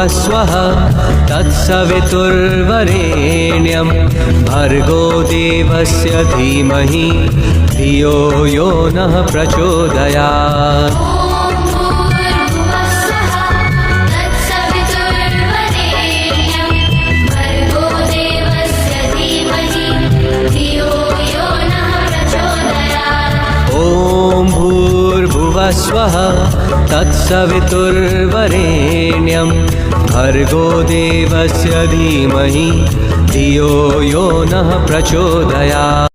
भुवस्वः तत्सवितुर्वरेण्यं भर्गो देवस्य धीमहि धियो यो नः प्रचोदयात्। ॐ भूर्भुवस्वः तत्सवितुर्वरेण्यं भर्गो देवस्य धीमहि धियो यो नः प्रचोदयात्।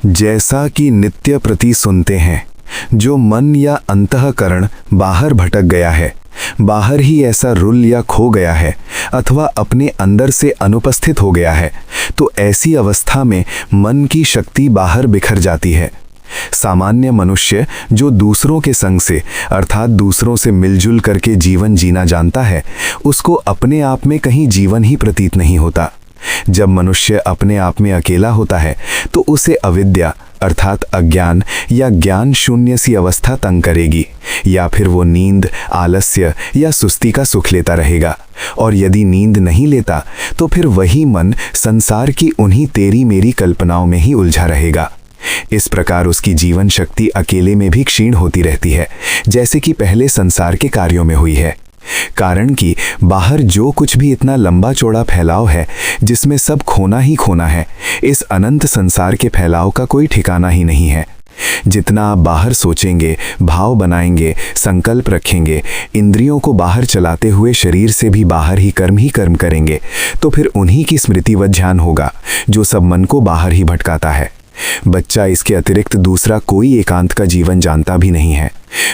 जैसा कि नित्य प्रति सुनते हैं, जो मन या अंतःकरण बाहर भटक गया है, बाहर ही ऐसा रुल या खो गया है अथवा अपने अंदर से अनुपस्थित हो गया है, तो ऐसी अवस्था में मन की शक्ति बाहर बिखर जाती है। सामान्य मनुष्य जो दूसरों के संग से अर्थात दूसरों से मिलजुल करके जीवन जीना जानता है, उसको अपने आप में कहीं जीवन ही प्रतीत नहीं होता। जब मनुष्य अपने आप में अकेला होता है तो उसे अविद्या अर्थात अज्ञान या ज्ञान शून्य सी अवस्था तंग करेगी, या फिर वो नींद, आलस्य या सुस्ती का सुख लेता रहेगा। और यदि नींद नहीं लेता तो फिर वही मन संसार की उन्हीं तेरी मेरी कल्पनाओं में ही उलझा रहेगा। इस प्रकार उसकी जीवन शक्ति अकेले में भी क्षीण होती रहती है, जैसे कि पहले संसार के कार्यों में हुई है। कारण कि बाहर जो कुछ भी इतना लंबा चौड़ा फैलाव है जिसमें सब खोना ही खोना है, इस अनंत संसार के फैलाव का कोई ठिकाना ही नहीं है। जितना आप बाहर सोचेंगे, भाव बनाएंगे, संकल्प रखेंगे, इंद्रियों को बाहर चलाते हुए शरीर से भी बाहर ही कर्म करेंगे, तो फिर उन्हीं की स्मृति व ध्यान होगा जो सब मन को बाहर ही भटकाता है। बच्चा इसके अतिरिक्त दूसरा कोई एकांत का जीवन जानता भी नहीं है।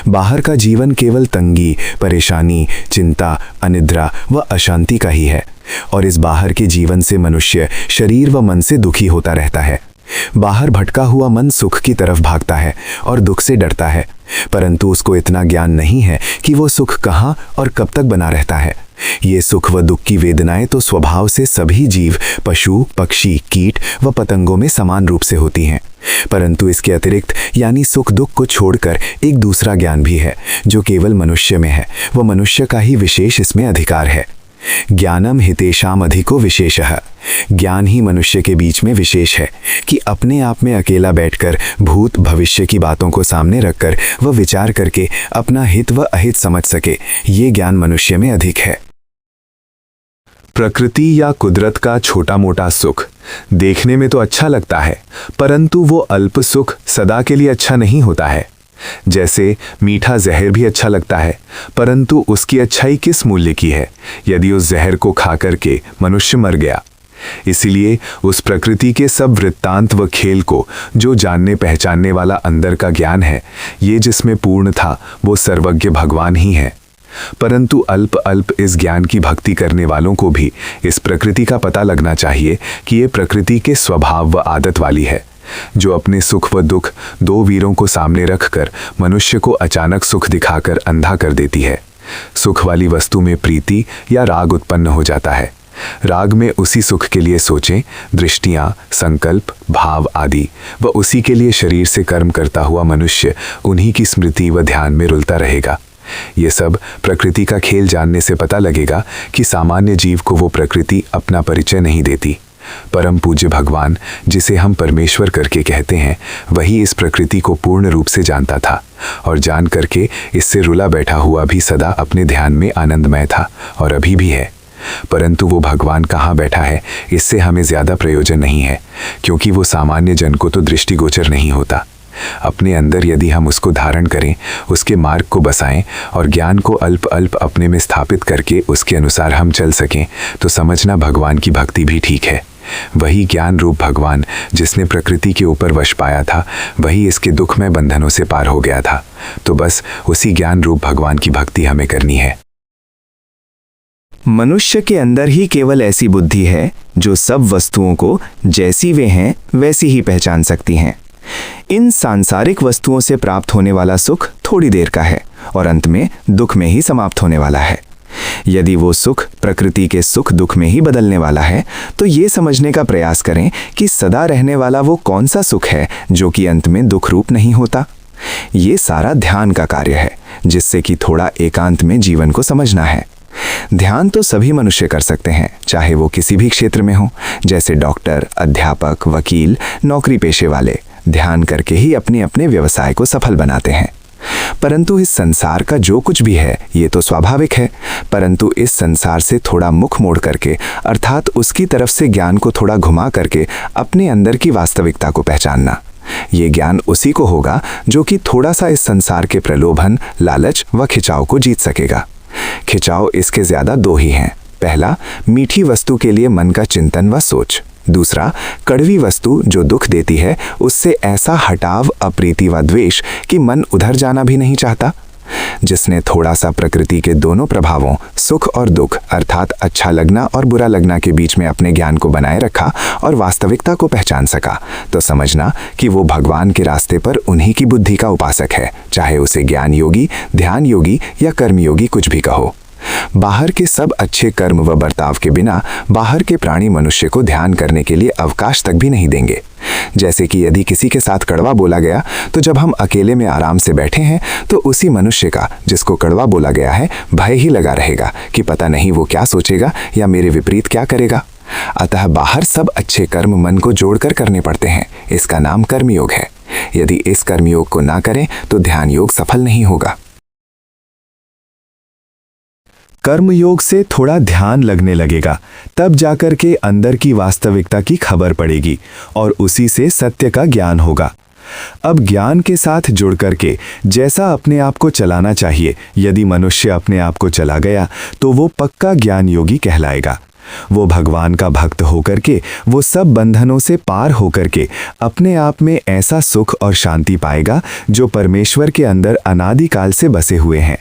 बाहर का जीवन केवल तंगी, परेशानी, चिंता, अनिद्रा व अशांति का ही है, और इस बाहर के जीवन से मनुष्य शरीर व मन से दुखी होता रहता है। बाहर भटका हुआ मन सुख की तरफ भागता है और दुख से डरता है, परंतु उसको इतना ज्ञान नहीं है कि वो सुख कहाँ और कब तक बना रहता है। ये सुख व दुख की वेदनाएं तो स्वभाव से सभी जीव, पशु, पक्षी, कीट व पतंगों में समान रूप से होती हैं, परंतु इसके अतिरिक्त यानी सुख दुख को छोड़कर एक दूसरा ज्ञान भी है जो केवल मनुष्य में है, वह मनुष्य का ही विशेष इसमें अधिकार है। ज्ञानम हितेषाम अधिको विशेषः, ज्ञान ही मनुष्य के बीच में विशेष है कि अपने आप में अकेला बैठकर भूत भविष्य की बातों को सामने रखकर वह विचार करके अपना हित व अहित समझ सके, ये ज्ञान मनुष्य में अधिक है। प्रकृति या कुदरत का छोटा मोटा सुख देखने में तो अच्छा लगता है, परंतु वो अल्प सुख सदा के लिए अच्छा नहीं होता है। जैसे मीठा जहर भी अच्छा लगता है, परंतु उसकी अच्छाई किस मूल्य की है यदि उस जहर को खा करके मनुष्य मर गया। इसीलिए उस प्रकृति के सब वृत्तांत व खेल को जो जानने पहचानने वाला अंदर का ज्ञान है, ये जिसमें पूर्ण था वो सर्वज्ञ भगवान ही है। परंतु अल्प अल्प इस ज्ञान की भक्ति करने वालों को भी इस प्रकृति का पता लगना चाहिए कि ये प्रकृति के स्वभाव व आदत वाली है, जो अपने सुख व दुख दो वीरों को सामने रखकर मनुष्य को अचानक सुख दिखाकर अंधा कर देती है। सुख वाली वस्तु में प्रीति या राग उत्पन्न हो जाता है। राग में उसी सुख के लिए सोचें, दृष्टियां, संकल्प, भाव आदि व उसी के लिए शरीर से कर्म करता हुआ मनुष्य उन्हीं की स्मृति व ध्यान में रुलता रहेगा। ये सब प्रकृति का खेल जानने से पता लगेगा कि सामान्य जीव को वो प्रकृति अपना परिचय नहीं देती। परम पूज्य भगवान, जिसे हम परमेश्वर करके कहते हैं, वही इस प्रकृति को पूर्ण रूप से जानता था और जान करके इससे रुला बैठा हुआ भी सदा अपने ध्यान में आनंदमय था और अभी भी है। परंतु वो भगवान कहाँ बैठा है इससे हमें ज़्यादा प्रयोजन नहीं है, क्योंकि वो सामान्य जन को तो दृष्टिगोचर नहीं होता। अपने अंदर यदि हम उसको धारण करें, उसके मार्ग को बसाएं और ज्ञान को अल्प अल्प अपने में स्थापित करके उसके अनुसार हम चल सकें, तो समझना भगवान की भक्ति भी ठीक है। वही ज्ञान रूप भगवान जिसने प्रकृति के ऊपर वश पाया था, वही इसके दुखमय बंधनों से पार हो गया था। तो बस उसी ज्ञान रूप भगवान की भक्ति हमें करनी है। मनुष्य के अंदर ही केवल ऐसी बुद्धि है जो सब वस्तुओं को जैसी वे हैं वैसी ही पहचान सकती हैं। इन सांसारिक वस्तुओं से प्राप्त होने वाला सुख थोड़ी देर का है और अंत में दुख में ही समाप्त होने वाला है। यदि वो सुख प्रकृति के सुख दुख में ही बदलने वाला है, तो ये समझने का प्रयास करें कि सदा रहने वाला वो कौन सा सुख है जो कि अंत में दुख रूप नहीं होता। ये सारा ध्यान का कार्य है, जिससे कि थोड़ा एकांत में जीवन को समझना है। ध्यान तो सभी मनुष्य कर सकते हैं, चाहे वो किसी भी क्षेत्र में हो, जैसे डॉक्टर, अध्यापक, वकील, नौकरी पेशे वाले ध्यान करके ही अपने अपने व्यवसाय को सफल बनाते हैं। परंतु इस संसार का जो कुछ भी है ये तो स्वाभाविक है, परंतु इस संसार से थोड़ा मुख मोड़ करके, अर्थात उसकी तरफ से ज्ञान को थोड़ा घुमा करके अपने अंदर की वास्तविकता को पहचानना, ये ज्ञान उसी को होगा जो कि थोड़ा सा इस संसार के प्रलोभन, लालच व खिंचाव को जीत सकेगा। खिंचाव इसके ज्यादा दो ही हैं। पहला, मीठी वस्तु के लिए मन का चिंतन व सोच। दूसरा, कड़वी वस्तु जो दुख देती है उससे ऐसा हटाव, अप्रीति व द्वेष कि मन उधर जाना भी नहीं चाहता। जिसने थोड़ा सा प्रकृति के दोनों प्रभावों, सुख और दुख, अर्थात अच्छा लगना और बुरा लगना के बीच में अपने ज्ञान को बनाए रखा और वास्तविकता को पहचान सका, तो समझना कि वो भगवान के रास्ते पर उन्हीं की बुद्धि का उपासक है, चाहे उसे ज्ञान योगी, ध्यान योगी या कर्म योगी कुछ भी कहो। बाहर के सब अच्छे कर्म व बर्ताव के बिना बाहर के प्राणी मनुष्य को ध्यान करने के लिए अवकाश तक भी नहीं देंगे। जैसे कि यदि किसी के साथ कड़वा बोला गया तो जब हम अकेले में आराम से बैठे हैं तो उसी मनुष्य का जिसको कड़वा बोला गया है भय ही लगा रहेगा कि पता नहीं वो क्या सोचेगा या मेरे विपरीत क्या करेगा। अतः बाहर सब अच्छे कर्म मन को जोड़कर करने पड़ते हैं। इसका नाम कर्मयोग है। यदि इस कर्मयोग को ना करें तो ध्यान योग सफल नहीं होगा। कर्मयोग से थोड़ा ध्यान लगने लगेगा, तब जाकर के अंदर की वास्तविकता की खबर पड़ेगी और उसी से सत्य का ज्ञान होगा। अब ज्ञान के साथ जुड़ करके जैसा अपने आप को चलाना चाहिए, यदि मनुष्य अपने आप को चला गया तो वो पक्का ज्ञान योगी कहलाएगा। वो भगवान का भक्त होकर के वो सब बंधनों से पार होकर के अपने आप में ऐसा सुख और शांति पाएगा जो परमेश्वर के अंदर अनादिकाल से बसे हुए हैं।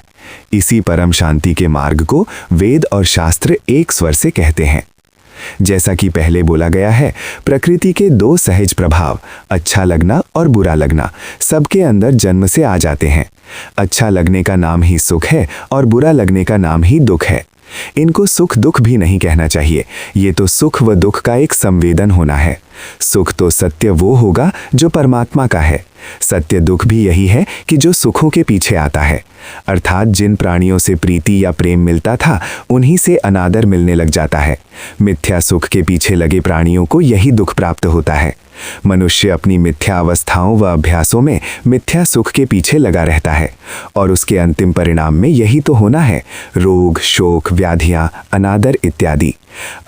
इसी परम शांति के मार्ग को वेद और शास्त्र एक स्वर से कहते हैं। जैसा कि पहले बोला गया है, प्रकृति के दो सहज प्रभाव, अच्छा लगना और बुरा लगना, सबके अंदर जन्म से आ जाते हैं। अच्छा लगने का नाम ही सुख है और बुरा लगने का नाम ही दुख है। इनको सुख दुख भी नहीं कहना चाहिए, ये तो सुख व दुख का एक संवेदन होना है। सुख तो सत्य वो होगा जो परमात्मा का है। सत्य दुख भी यही है कि जो सुखों के पीछे आता है, अर्थात जिन प्राणियों से प्रीति या प्रेम मिलता था उन्हीं से अनादर मिलने लग जाता है। मिथ्या सुख के पीछे लगे प्राणियों को यही दुख प्राप्त होता है। मनुष्य अपनी मिथ्या अवस्थाओं व अभ्यासों में मिथ्या सुख के पीछे लगा रहता है और उसके अंतिम परिणाम में यही तो होना है, रोग, शोक, व्याधियां, अनादर इत्यादि।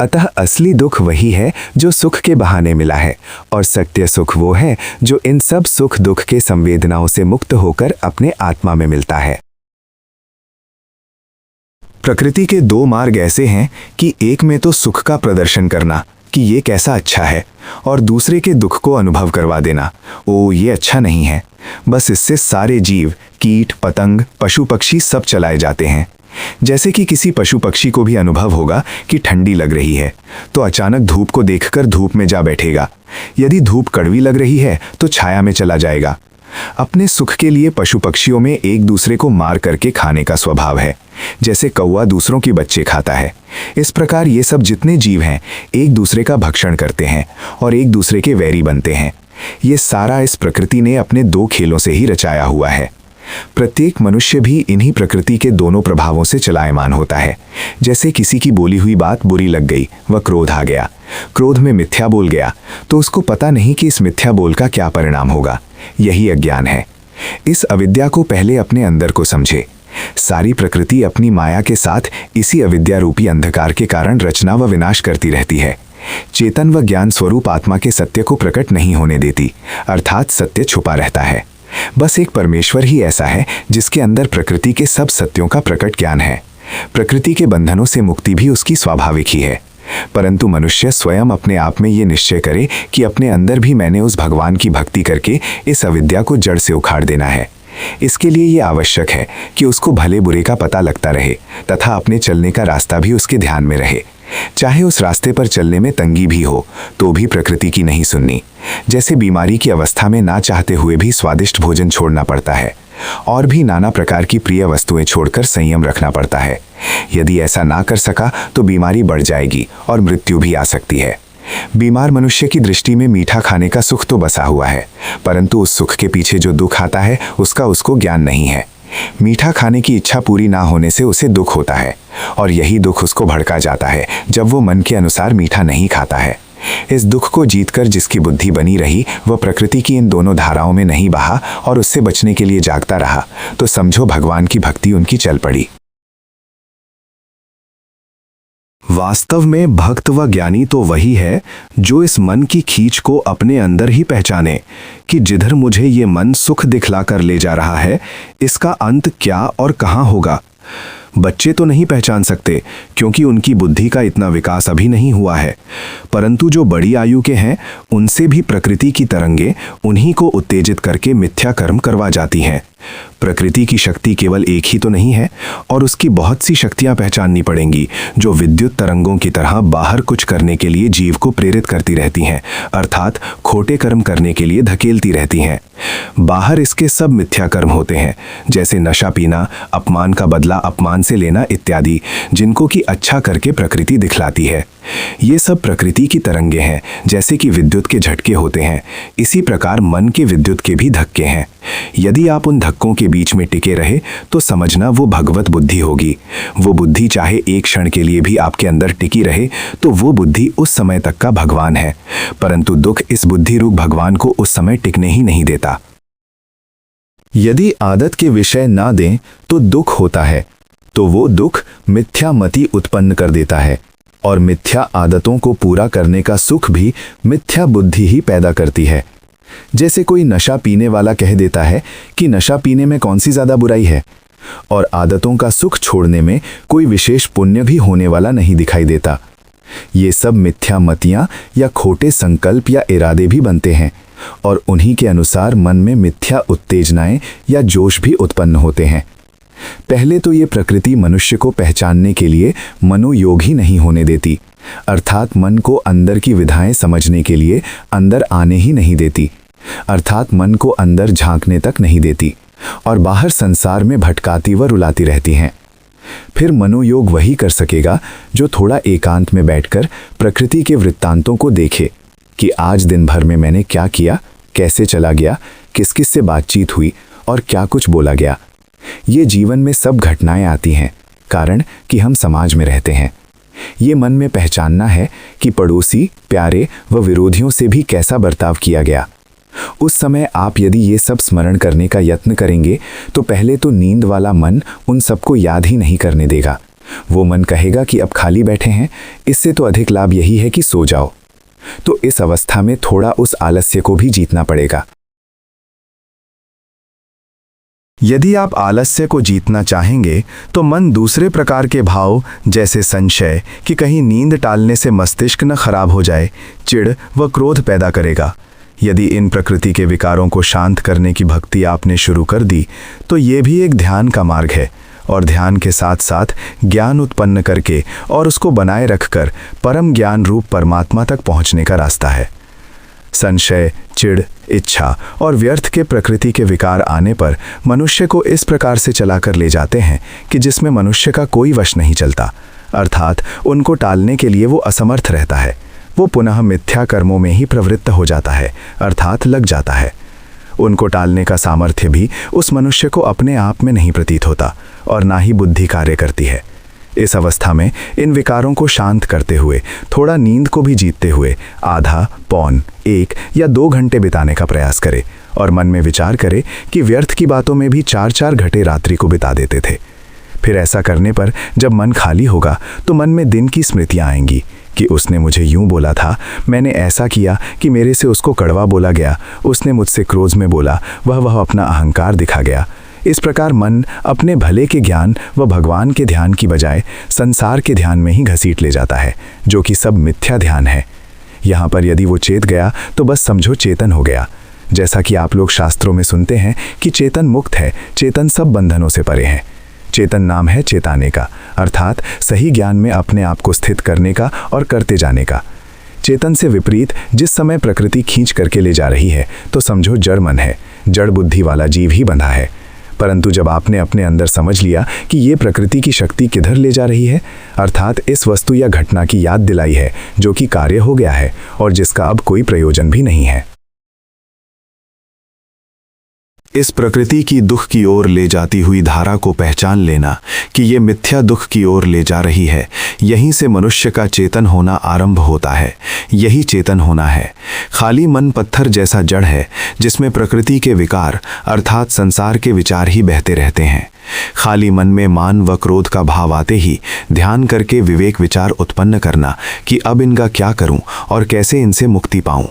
अतः असली दुख वही है जो सुख के बहाने मिला है और सत्य सुख वो है जो इन सब सुख दुख के संवेदनाओं से मुक्त होकर अपने आत्मा में मिलता है। प्रकृति के दो मार्ग ऐसे हैं कि एक में तो सुख का प्रदर्शन करना कि ये कैसा अच्छा है और दूसरे के दुख को अनुभव करवा देना, ओ ये अच्छा नहीं है। बस इससे सारे जीव, कीट, पतंग, पशु पक्षी सब चलाए जाते हैं। जैसे कि किसी पशु पक्षी को भी अनुभव होगा कि ठंडी लग रही है तो अचानक धूप को देखकर धूप में जा बैठेगा। यदि धूप कड़वी लग रही है तो छाया में चला जाएगा। अपने सुख के लिए पशु पक्षियों में एक दूसरे को मार करके खाने का स्वभाव है, जैसे कौवा दूसरों के बच्चे खाता है। इस प्रकार ये सब जितने जीव हैं एक दूसरे का भक्षण करते हैं और एक दूसरे के वैरी बनते हैं। ये सारा इस प्रकृति ने अपने दो खेलों से ही रचाया हुआ है। प्रत्येक मनुष्य भी इन्हीं प्रकृति के दोनों प्रभावों से चलायमान होता है। जैसे किसी की बोली हुई बात बुरी लग गई, वह क्रोध आ गया, क्रोध में मिथ्या बोल गया तो उसको पता नहीं कि इस मिथ्या बोल का क्या परिणाम होगा। यही अज्ञान है। इस अविद्या को पहले अपने अंदर को समझे। सारी प्रकृति अपनी माया के साथ इसी अविद्या रूपी अंधकार के कारण रचना व विनाश करती रहती है। चेतन व ज्ञान स्वरूप आत्मा के सत्य को प्रकट नहीं होने देती, अर्थात सत्य छुपा रहता है। बस एक परमेश्वर ही ऐसा है जिसके अंदर प्रकृति के सब सत्यों का प्रकट ज्ञान है। प्रकृति के बंधनों से मुक्ति भी उसकी स्वाभाविक ही है। परंतु मनुष्य स्वयं अपने आप में ये निश्चय करे कि अपने अंदर भी मैंने उस भगवान की भक्ति करके इस अविद्या को जड़ से उखाड़ देना है। इसके लिए ये आवश्यक है कि उसको भले बुरे का पता लगता रहे तथा अपने चलने का रास्ता भी उसके ध्यान में रहे। चाहे उस रास्ते पर चलने में तंगी भी हो तो भी प्रकृति की नहीं सुननी। जैसे बीमारी की अवस्था में ना चाहते हुए भी स्वादिष्ट भोजन छोड़ना पड़ता है और भी नाना प्रकार की प्रिय वस्तुएं छोड़कर संयम रखना पड़ता है। यदि ऐसा ना कर सका तो बीमारी बढ़ जाएगी और मृत्यु भी आ सकती है। बीमार मनुष्य की दृष्टि में मीठा खाने का सुख तो बसा हुआ है, परंतु उस सुख के पीछे जो दुख आता है उसका उसको ज्ञान नहीं है। मीठा खाने की इच्छा पूरी ना होने से उसे दुख होता है और यही दुख उसको भड़का जाता है जब वो मन के अनुसार मीठा नहीं खाता है। इस दुख को जीतकर जिसकी बुद्धि बनी रही वह प्रकृति की इन दोनों धाराओं में नहीं बहा और उससे बचने के लिए जागता रहा, तो समझो भगवान की भक्ति उनकी चल पड़ी। वास्तव में भक्त व ज्ञानी तो वही है जो इस मन की खींच को अपने अंदर ही पहचाने कि जिधर मुझे ये मन सुख दिखलाकर ले जा रहा है इसका अंत क्या और कहाँ होगा। बच्चे तो नहीं पहचान सकते क्योंकि उनकी बुद्धि का इतना विकास अभी नहीं हुआ है, परंतु जो बड़ी आयु के हैं उनसे भी प्रकृति की तरंगे उन्हीं को उत्तेजित करके मिथ्या कर्म करवा जाती हैं। प्रकृति की शक्ति केवल एक ही तो नहीं है और उसकी बहुत सी शक्तियां पहचाननी पड़ेंगी जो विद्युत तरंगों की तरह बाहर कुछ करने के लिए जीव को प्रेरित करती रहती हैं, अर्थात खोटे कर्म करने के लिए धकेलती रहती हैं। बाहर इसके सब मिथ्या कर्म होते हैं, जैसे नशा पीना, अपमान का बदला अपमान से लेना इत्यादि, जिनको कि अच्छा करके प्रकृति दिखलाती है। ये सब प्रकृति की तरंगे हैं, जैसे कि विद्युत के झटके होते हैं। इसी प्रकार मन के विद्युत के भी धक्के हैं। यदि आप उन धक्कों के बीच में टिके रहे तो समझना वो भगवत बुद्धि होगी। वो बुद्धि चाहे एक क्षण के लिए भी आपके अंदर टिकी रहे तो वो बुद्धि उस समय तक का भगवान है, परंतु दुख इस बुद्धि रूप भगवान को उस समय टिकने ही नहीं देता। यदि आदत के विषय ना दें तो दुख होता है, तो वो दुख मिथ्या मति उत्पन्न कर देता है और मिथ्या आदतों को पूरा करने का सुख भी मिथ्या बुद्धि ही पैदा करती है। जैसे कोई नशा पीने वाला कह देता है कि नशा पीने में कौन सी ज्यादा बुराई है, और आदतों का सुख छोड़ने में कोई विशेष पुण्य भी होने वाला नहीं दिखाई देता। ये सब मिथ्या मतियां या खोटे संकल्प या इरादे भी बनते हैं और उन्हीं के अनुसार मन में मिथ्या उत्तेजनाएं या जोश भी उत्पन्न होते हैं। पहले तो ये प्रकृति मनुष्य को पहचानने के लिए मनोयोग ही नहीं होने देती, अर्थात मन को अंदर की विधाएं समझने के लिए अंदर आने ही नहीं देती, अर्थात मन को अंदर झांकने तक नहीं देती और बाहर संसार में भटकाती व रुलाती रहती हैं। फिर मनोयोग वही कर सकेगा जो थोड़ा एकांत में बैठकर प्रकृति के वृत्तांतों को देखे कि आज दिन भर में मैंने क्या किया, कैसे चला गया, किस किस से बातचीत हुई और क्या कुछ बोला गया। ये जीवन में सब घटनाएं आती हैं, कारण कि हम समाज में रहते हैं। ये मन में पहचानना है कि पड़ोसी, प्यारे व विरोधियों से भी कैसा बर्ताव किया गया। उस समय आप यदि ये सब स्मरण करने का यत्न करेंगे तो पहले तो नींद वाला मन उन सबको याद ही नहीं करने देगा। वो मन कहेगा कि अब खाली बैठे हैं, इससे तो अधिक लाभ यही है कि सो जाओ। तो इस अवस्था में थोड़ा उस आलस्य को भी जीतना पड़ेगा। यदि आप आलस्य को जीतना चाहेंगे तो मन दूसरे प्रकार के भाव जैसे संशय कि कहीं नींद टालने से मस्तिष्क न खराब हो जाए, चिढ़ व क्रोध पैदा करेगा। यदि इन प्रकृति के विकारों को शांत करने की भक्ति आपने शुरू कर दी तो ये भी एक ध्यान का मार्ग है और ध्यान के साथ साथ ज्ञान उत्पन्न करके और उसको बनाए रखकर परम ज्ञान रूप परमात्मा तक पहुंचने का रास्ता है। संशय, चिढ़, इच्छा और व्यर्थ के प्रकृति के विकार आने पर मनुष्य को इस प्रकार से चलाकर ले जाते हैं कि जिसमें मनुष्य का कोई वश नहीं चलता, अर्थात उनको टालने के लिए वो असमर्थ रहता है। वो पुनः मिथ्या कर्मों में ही प्रवृत्त हो जाता है, अर्थात लग जाता है। उनको टालने का सामर्थ्य भी उस मनुष्य को अपने आप में नहीं प्रतीत होता और ना ही बुद्धि कार्य करती है। इस अवस्था में इन विकारों को शांत करते हुए, थोड़ा नींद को भी जीतते हुए आधा, पौन, 1 या 2 घंटे बिताने का प्रयास करे और मन में विचार करे कि व्यर्थ की बातों में भी 4-4 घंटे रात्रि को बिता देते थे। फिर ऐसा करने पर जब मन खाली होगा तो मन में दिन की स्मृतियां आएंगी कि उसने मुझे यूं बोला था, मैंने ऐसा किया कि मेरे से उसको कड़वा बोला गया, उसने मुझसे क्रोध में बोला, वह अपना अहंकार दिखा गया। इस प्रकार मन अपने भले के ज्ञान व भगवान के ध्यान की बजाय संसार के ध्यान में ही घसीट ले जाता है, जो कि सब मिथ्या ध्यान है। यहाँ पर यदि वो चेत गया तो बस समझो चेतन हो गया। जैसा कि आप लोग शास्त्रों में सुनते हैं कि चेतन मुक्त है, चेतन सब बंधनों से परे है। चेतन नाम है चेताने का, अर्थात सही ज्ञान में अपने आप को स्थित करने का और करते जाने का। चेतन से विपरीत जिस समय प्रकृति खींच करके ले जा रही है तो समझो जड़ मन है, जड़ बुद्धि वाला जीव ही बंधा है। परंतु जब आपने अपने अंदर समझ लिया कि ये प्रकृति की शक्ति किधर ले जा रही है, अर्थात इस वस्तु या घटना की याद दिलाई है जो कि कार्य हो गया है और जिसका अब कोई प्रयोजन भी नहीं है, इस प्रकृति की दुख की ओर ले जाती हुई धारा को पहचान लेना कि ये मिथ्या दुख की ओर ले जा रही है, यहीं से मनुष्य का चेतन होना आरंभ होता है। यही चेतन होना है। खाली मन पत्थर जैसा जड़ है जिसमें प्रकृति के विकार अर्थात संसार के विचार ही बहते रहते हैं। खाली मन में मान व क्रोध का भाव आते ही ध्यान करके विवेक विचार उत्पन्न करना कि अब इनका क्या करूं और कैसे इनसे मुक्ति पाऊं।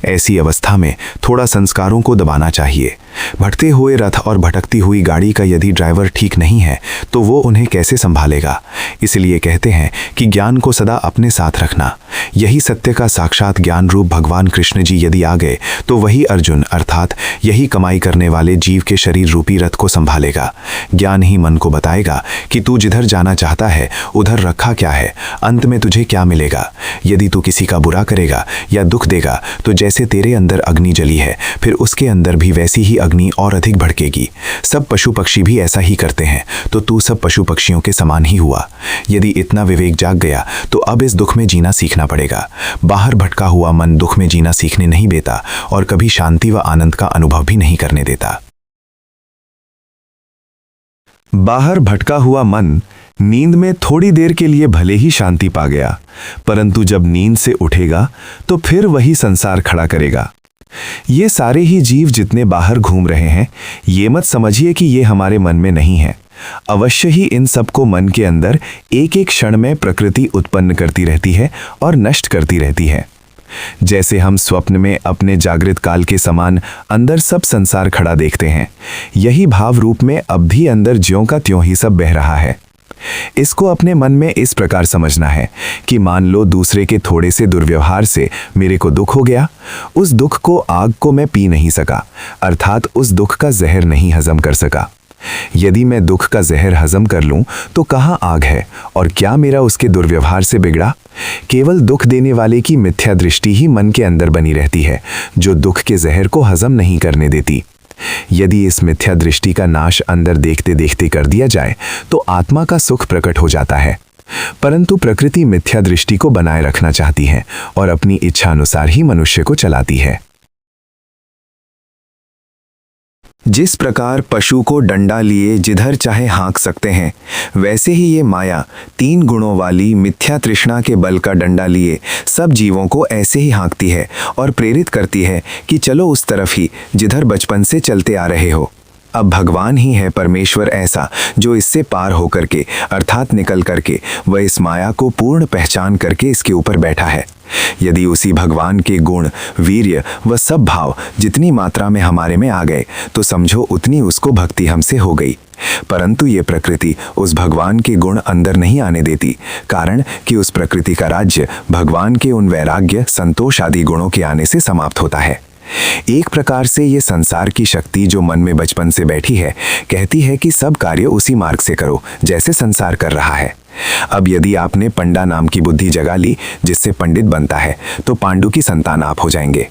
ऐसी अवस्था में थोड़ा संस्कारों को दबाना चाहिए। भटते हुए रथ और भटकती हुई गाड़ी का यदि ड्राइवर ठीक नहीं है तो वो उन्हें कैसे संभालेगा। इसलिए कहते हैं कि ज्ञान को सदा अपने साथ रखना। यही सत्य का साक्षात ज्ञान रूप भगवान कृष्ण जी यदि आ गए तो वही अर्जुन अर्थात यही कमाई करने वाले जीव के शरीर रूपी रथ को संभालेगा। ज्ञान ही मन को बताएगा कि तू जिधर जाना चाहता है उधर रखा क्या है, अंत में तुझे क्या मिलेगा। यदि तू किसी का बुरा करेगा या दुख देगा तो जैसे तेरे अंदर अग्नि जली है फिर उसके अंदर भी वैसी ही अग्नि और अधिक भड़केगी। सब पशु पक्षी भी ऐसा ही करते हैं तो तू सब पशु पक्षियों के समान ही हुआ। यदि इतना विवेक जाग गया तो अब इस दुख में जीना सीखना पड़ेगा। बाहर भटका हुआ मन दुख में जीना सीखने नहीं देता और कभी शांति व आनंद का अनुभव भी नहीं करने देता। बाहर भटका हुआ मन नींद में थोड़ी देर के लिए भले ही शांति पा गया, परंतु जब नींद से उठेगा तो फिर वही संसार खड़ा करेगा। ये सारे ही जीव जितने बाहर घूम रहे हैं, ये मत समझिए कि ये हमारे मन में नहीं है। अवश्य ही इन सबको मन के अंदर एक एक क्षण में प्रकृति उत्पन्न करती रहती है और नष्ट करती रहती है। जैसे हम स्वप्न में अपने जागृत काल के समान अंदर सब संसार खड़ा देखते हैं, यही भाव रूप में अब भी अंदर ज्यों का त्यों ही सब बह रहा है। इसको अपने मन में इस प्रकार समझना है कि मान लो दूसरे के थोड़े से दुर्व्यवहार से मेरे को दुख हो गया। उस दुख को आग को मैं पी नहीं सका, अर्थात उस दुख का जहर नहीं हजम कर सका। यदि मैं दुख का जहर हजम कर लूं तो कहाँ आग है और क्या मेरा उसके दुर्व्यवहार से बिगड़ा। केवल दुख देने वाले की मिथ्या दृष्टि ही मन के अंदर बनी रहती है, जो दुख के जहर को हजम नहीं करने देती। यदि इस मिथ्या दृष्टि का नाश अंदर देखते देखते कर दिया जाए तो आत्मा का सुख प्रकट हो जाता है। परंतु प्रकृति मिथ्या दृष्टि को बनाए रखना चाहती है और अपनी इच्छा अनुसार ही मनुष्य को चलाती है। जिस प्रकार पशु को डंडा लिए जिधर चाहे हाँक सकते हैं, वैसे ही ये माया 3 गुणों वाली मिथ्या तृष्णा के बल का डंडा लिए सब जीवों को ऐसे ही हाँकती है और प्रेरित करती है कि चलो उस तरफ ही जिधर बचपन से चलते आ रहे हो। अब भगवान ही है परमेश्वर ऐसा जो इससे पार होकर के अर्थात निकल करके वह इस माया को पूर्ण पहचान करके इसके ऊपर बैठा है। यदि उसी भगवान के गुण, वीर्य व सब भाव जितनी मात्रा में हमारे में आ गए तो समझो उतनी उसको भक्ति हमसे हो गई। परंतु ये प्रकृति उस भगवान के गुण अंदर नहीं आने देती, कारण कि उस प्रकृति का राज्य भगवान के उन वैराग्य, संतोष आदि गुणों के आने से समाप्त होता है। एक प्रकार से ये संसार की शक्ति जो मन में बचपन से बैठी है, कहती है कि सब कार्य उसी मार्ग से करो जैसे संसार कर रहा है। अब यदि आपने पंडा नाम की बुद्धि जगा ली जिससे पंडित बनता है तो पांडु की संतान आप हो जाएंगे।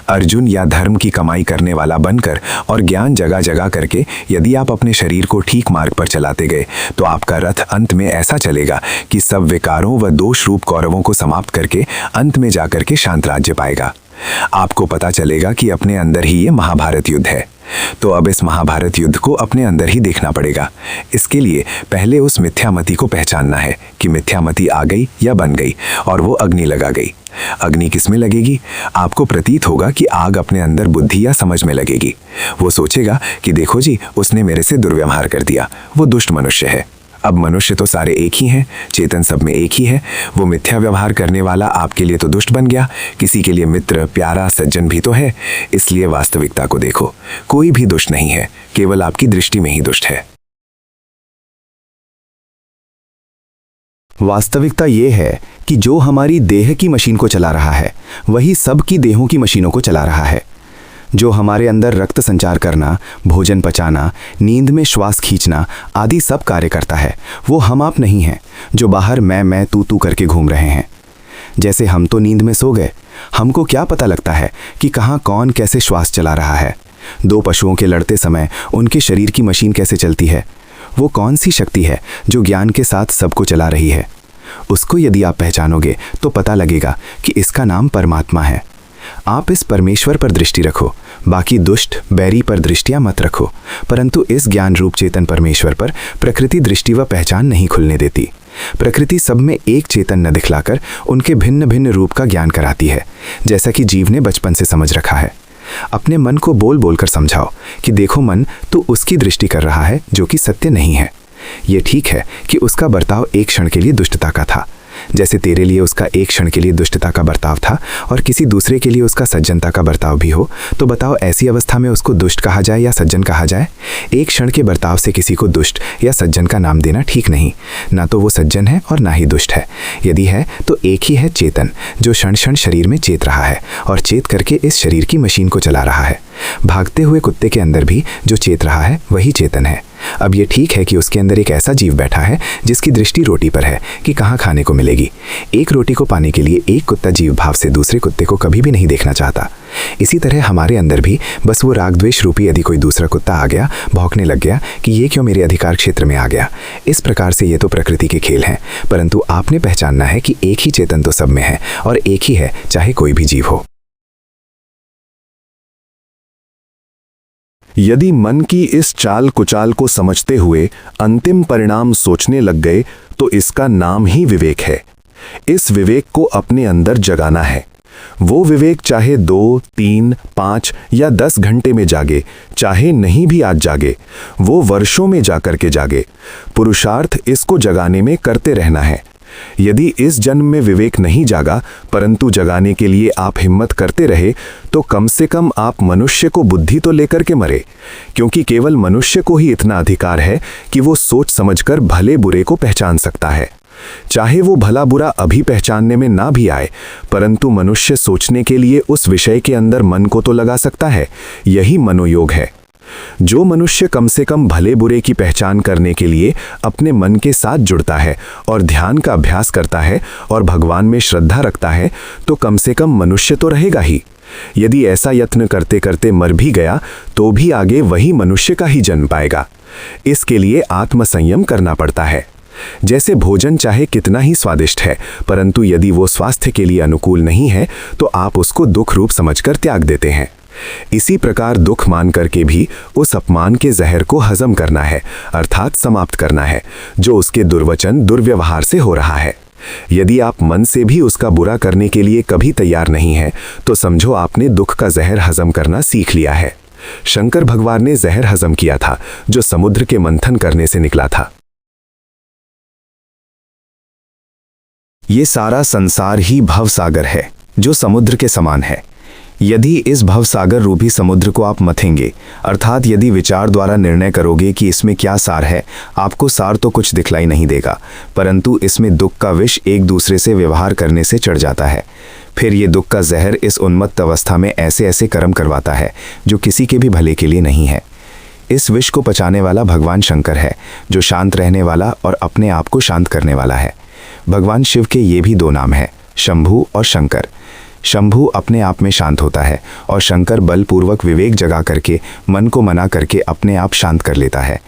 अर्जुन या धर्म की कमाई करने वाला बनकर और ज्ञान जगा जगा करके यदि आप अपने शरीर को ठीक मार्ग पर चलाते गए तो आपका रथ अंत में ऐसा चलेगा कि सब विकारों व दोष रूप कौरवों को समाप्त करके अंत में जाकर के शांत राज्य पाएगा। आपको पता चलेगा कि अपने अंदर ही ये महाभारत युद्ध है। तो अब इस महाभारत युद्ध को अपने अंदर ही देखना पड़ेगा। इसके लिए पहले उस मिथ्यामति को पहचानना है कि मिथ्यामति आ गई या बन गई और वो अग्नि लगा गई। अग्नि किसमें लगेगी? आपको प्रतीत होगा कि आग अपने अंदर बुद्धि या समझ में लगेगी। वो सोचेगा कि देखो जी, उसने मेरे से दुर्व्यवहार कर दिया, वो दुष्ट मनुष्य है। अब मनुष्य तो सारे एक ही हैं, चेतन सब में एक ही है। वो मिथ्या व्यवहार करने वाला आपके लिए तो दुष्ट बन गया, किसी के लिए मित्र, प्यारा, सज्जन भी तो है। इसलिए वास्तविकता को देखो, कोई भी दुष्ट नहीं है, केवल आपकी दृष्टि में ही दुष्ट है। वास्तविकता ये है कि जो हमारी देह की मशीन को चला रहा है वही सब की देहों की मशीनों को चला रहा है। जो हमारे अंदर रक्त संचार करना, भोजन पचाना, नींद में श्वास खींचना आदि सब कार्य करता है, वो हम आप नहीं हैं जो बाहर मैं तू करके घूम रहे हैं। जैसे हम तो नींद में सो गए, हमको क्या पता लगता है कि कहाँ कौन कैसे श्वास चला रहा है। 2 पशुओं के लड़ते समय उनके शरीर की मशीन कैसे चलती है, वो कौन सी शक्ति है जो ज्ञान के साथ सबको चला रही है। उसको यदि आप पहचानोगे तो पता लगेगा कि इसका नाम परमात्मा है। आप इस परमेश्वर पर दृष्टि रखो, बाकी दुष्ट बैरी पर दृष्टियां मत रखो। परंतु इस ज्ञान रूप चेतन परमेश्वर पर प्रकृति दृष्टि व पहचान नहीं खुलने देती। प्रकृति सब में एक चेतन न दिखलाकर उनके भिन्न भिन्न रूप का ज्ञान कराती है, जैसा कि जीव ने बचपन से समझ रखा है। अपने मन को बोल बोलकर समझाओ कि देखो मन, तू उसकी दृष्टि कर रहा है जो कि सत्य नहीं है। ये ठीक है कि उसका बर्ताव एक क्षण के लिए दुष्टता का था, जैसे तेरे लिए उसका एक क्षण के लिए दुष्टता का बर्ताव था और किसी दूसरे के लिए उसका सज्जनता का बर्ताव भी हो। तो बताओ, ऐसी अवस्था में उसको दुष्ट कहा जाए या सज्जन कहा जाए? एक क्षण के बर्ताव से किसी को दुष्ट या सज्जन का नाम देना ठीक नहीं। ना तो वो सज्जन है और ना ही दुष्ट है। यदि है तो एक ही है चेतन, जो क्षण क्षण शरीर में चेत रहा है और चेत करके इस शरीर की मशीन को चला रहा है। भागते हुए कुत्ते के अंदर भी जो चेत रहा है वही चेतन है। अब ये ठीक है कि उसके अंदर एक ऐसा जीव बैठा है जिसकी दृष्टि रोटी पर है कि कहाँ खाने को मिलेगी। एक रोटी को पाने के लिए एक कुत्ता जीव भाव से दूसरे कुत्ते को कभी भी नहीं देखना चाहता। इसी तरह हमारे अंदर भी बस वो राग द्वेष रूपी यदि कोई दूसरा कुत्ता आ गया, भौंकने लग गया कि ये क्यों मेरे अधिकार क्षेत्र में आ गया। इस प्रकार से ये तो प्रकृति के खेल हैं, परंतु आपने पहचानना है कि एक ही चेतन तो सब में है और एक ही है, चाहे कोई भी जीव हो। यदि मन की इस चाल कुचाल को समझते हुए अंतिम परिणाम सोचने लग गए तो इसका नाम ही विवेक है। इस विवेक को अपने अंदर जगाना है। वो विवेक चाहे 2, 3, 5 या 10 घंटे में जागे, चाहे नहीं भी आज जागे, वो वर्षों में जाकर के जागे। पुरुषार्थ इसको जगाने में करते रहना है। यदि इस जन्म में विवेक नहीं जागा परंतु जगाने के लिए आप हिम्मत करते रहे तो कम से कम आप मनुष्य को बुद्धि तो लेकर के मरे, क्योंकि केवल मनुष्य को ही इतना अधिकार है कि वो सोच समझकर भले बुरे को पहचान सकता है। चाहे वो भला बुरा अभी पहचानने में ना भी आए, परंतु मनुष्य सोचने के लिए उस विषय के अंदर मन को तो लगा सकता है। यही मनोयोग है। जो मनुष्य कम से कम भले बुरे की पहचान करने के लिए अपने मन के साथ जुड़ता है और ध्यान का अभ्यास करता है और भगवान में श्रद्धा रखता है, तो कम से कम मनुष्य तो रहेगा ही। यदि ऐसा यत्न करते करते मर भी गया तो भी आगे वही मनुष्य का ही जन्म पाएगा। इसके लिए आत्मसंयम करना पड़ता है। जैसे भोजन चाहे कितना ही स्वादिष्ट है, परंतु यदि वो स्वास्थ्य के लिए अनुकूल नहीं है तो आप उसको दुख रूप समझकर त्याग देते हैं। इसी प्रकार दुख मान करके भी उस अपमान के जहर को हजम करना है, अर्थात समाप्त करना है, जो उसके दुर्वचन दुर्व्यवहार से हो रहा है। यदि आप मन से भी उसका बुरा करने के लिए कभी तैयार नहीं है तो समझो आपने दुख का जहर हजम करना सीख लिया है। शंकर भगवान ने जहर हजम किया था जो समुद्र के मंथन करने से निकला था। ये सारा संसार ही भवसागर है जो समुद्र के समान है। यदि इस भवसागर रूपी समुद्र को आप मथेंगे, अर्थात यदि विचार द्वारा निर्णय करोगे कि इसमें क्या सार है, आपको सार तो कुछ दिखलाई नहीं देगा, परंतु इसमें दुख का विष एक दूसरे से व्यवहार करने से चढ़ जाता है। फिर ये दुख का जहर इस उन्मत्त अवस्था में ऐसे ऐसे कर्म करवाता है जो किसी के भी भले के लिए नहीं है। इस विष को पचाने वाला भगवान शंकर है, जो शांत रहने वाला और अपने आप को शांत करने वाला है। भगवान शिव के ये भी 2 नाम हैं, शंभु और शंकर। शंभु अपने आप में शांत होता है और शंकर बलपूर्वक विवेक जगा करके मन को मना करके अपने आप शांत कर लेता है।